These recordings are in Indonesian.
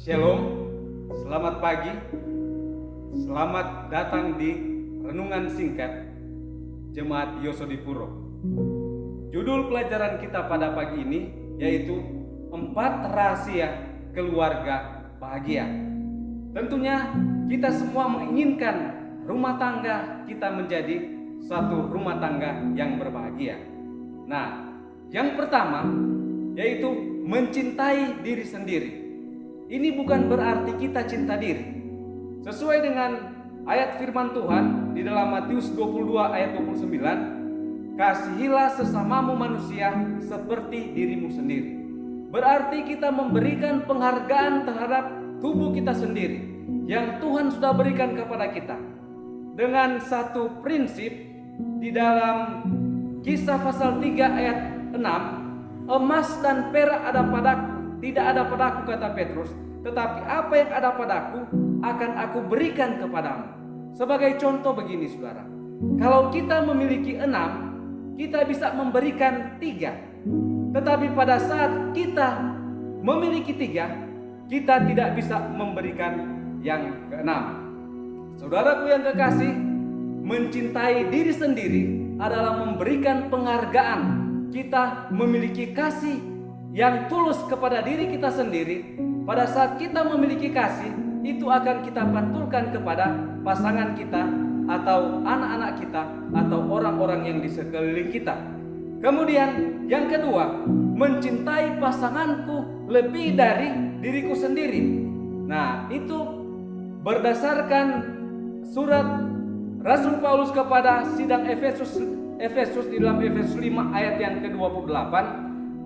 Shalom, selamat pagi, selamat datang di Renungan Singkat Jemaat Yosodipuro. Judul pelajaran kita pada pagi ini yaitu 4 rahasia keluarga bahagia. Tentunya kita semua menginginkan rumah tangga kita menjadi satu rumah tangga yang berbahagia. Nah, yang pertama yaitu mencintai diri sendiri. Ini bukan berarti kita cinta diri. Sesuai dengan ayat firman Tuhan di dalam Matius 22 ayat 29, kasihilah sesamamu manusia seperti dirimu sendiri. Berarti kita memberikan penghargaan terhadap tubuh kita sendiri yang Tuhan sudah berikan kepada kita. Dengan satu prinsip di dalam Kisah pasal 3 ayat 6, emas dan perak ada padaku, tidak ada padaku, kata Petrus, tetapi apa yang ada padaku akan aku berikan kepadamu. Sebagai contoh begini saudara, kalau kita memiliki 6, kita bisa memberikan 3. Tetapi pada saat kita memiliki 3, kita tidak bisa memberikan yang ke-6. Saudaraku yang kekasih, mencintai diri sendiri adalah memberikan penghargaan. Kita memiliki kasih yang tulus kepada diri kita sendiri. Pada saat kita memiliki kasih, itu akan kita pantulkan kepada pasangan kita atau anak-anak kita atau orang-orang yang di sekeliling kita. Kemudian yang kedua, mencintai pasanganku lebih dari diriku sendiri. Nah, itu berdasarkan surat Rasul Paulus kepada sidang Efesus di dalam Efesus 5 ayat yang ke-28,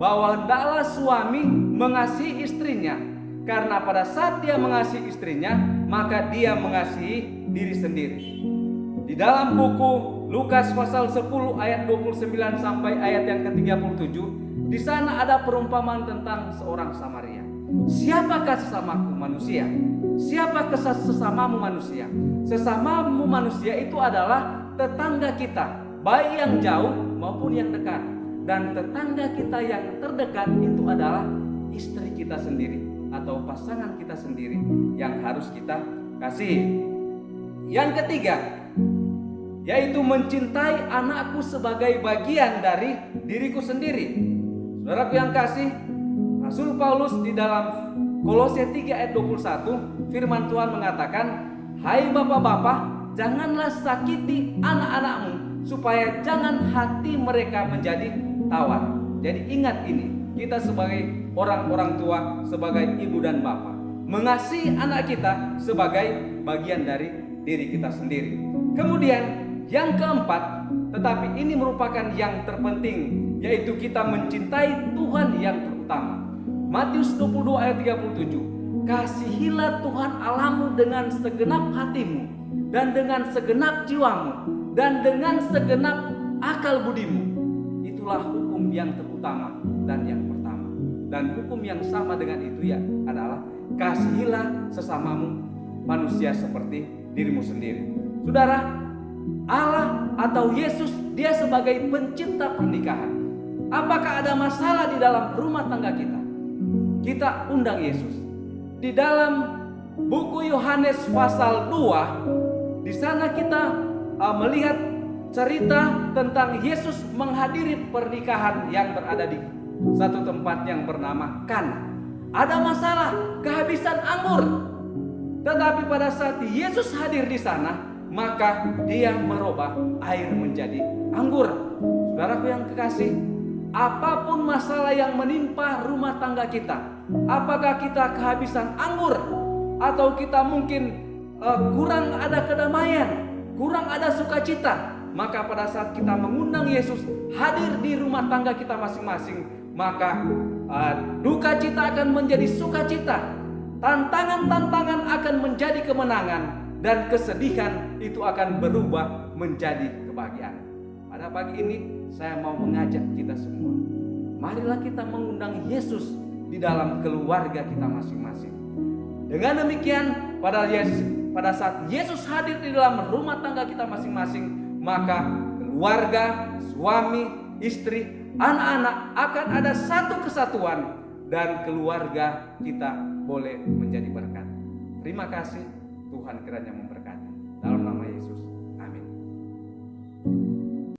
bahwa hendaklah suami mengasihi istrinya, karena pada saat dia mengasihi istrinya, maka dia mengasihi diri sendiri. Di dalam buku Lukas pasal 10 ayat 29 sampai ayat yang ke-37, di sana ada perumpamaan tentang seorang Samaria. Siapakah sesamaku manusia? Siapakah sesamamu manusia? Sesamamu manusia itu adalah tetangga kita, baik yang jauh maupun yang dekat. Dan tetangga kita yang terdekat itu adalah istri kita sendiri atau pasangan kita sendiri yang harus kita kasih. Yang ketiga, yaitu mencintai anakku sebagai bagian dari diriku sendiri. Saudaraku yang kasih, Rasul Paulus di dalam Kolose 3 ayat 21, firman Tuhan mengatakan, hai bapak-bapak, janganlah sakiti anak-anakmu, supaya jangan hati mereka menjadi tawar. Jadi ingat ini, kita sebagai orang-orang tua, sebagai ibu dan bapak, mengasihi anak kita sebagai bagian dari diri kita sendiri. Kemudian yang keempat, tetapi ini merupakan yang terpenting, yaitu kita mencintai Tuhan yang terutama. Matius 22 ayat 37, kasihilah Tuhan Allahmu dengan segenap hatimu, dan dengan segenap jiwamu, dan dengan segenap akal budimu. Itulah hukum yang terutama dan yang pertama. Dan hukum yang sama dengan itu ya adalah kasihilah sesamamu manusia seperti dirimu sendiri. Saudara, Allah atau Yesus, dia sebagai pencipta pernikahan. Apakah ada masalah di dalam rumah tangga kita? Kita undang Yesus. Di dalam buku Yohanes pasal 2, di sana kita melihat cerita tentang Yesus menghadiri pernikahan yang berada di satu tempat yang bernama Kana. Ada masalah kehabisan anggur. Tetapi pada saat Yesus hadir di sana, maka dia merubah air menjadi anggur. Saudaraku yang kekasih, apapun masalah yang menimpa rumah tangga kita, apakah kita kehabisan anggur, atau kita mungkin kurang ada kedamaian, kurang ada sukacita, maka pada saat kita mengundang Yesus hadir di rumah tangga kita masing-masing, maka duka cita akan menjadi sukacita, tantangan-tantangan akan menjadi kemenangan, dan kesedihan itu akan berubah menjadi kebahagiaan. Pada pagi ini saya mau mengajak kita semua, marilah kita mengundang Yesus di dalam keluarga kita masing-masing. Dengan demikian, pada saat Yesus hadir di dalam rumah tangga kita masing-masing, maka keluarga, suami, istri, anak-anak akan ada satu kesatuan dan keluarga kita boleh menjadi berkat. Terima kasih, Tuhan kiranya memberkati.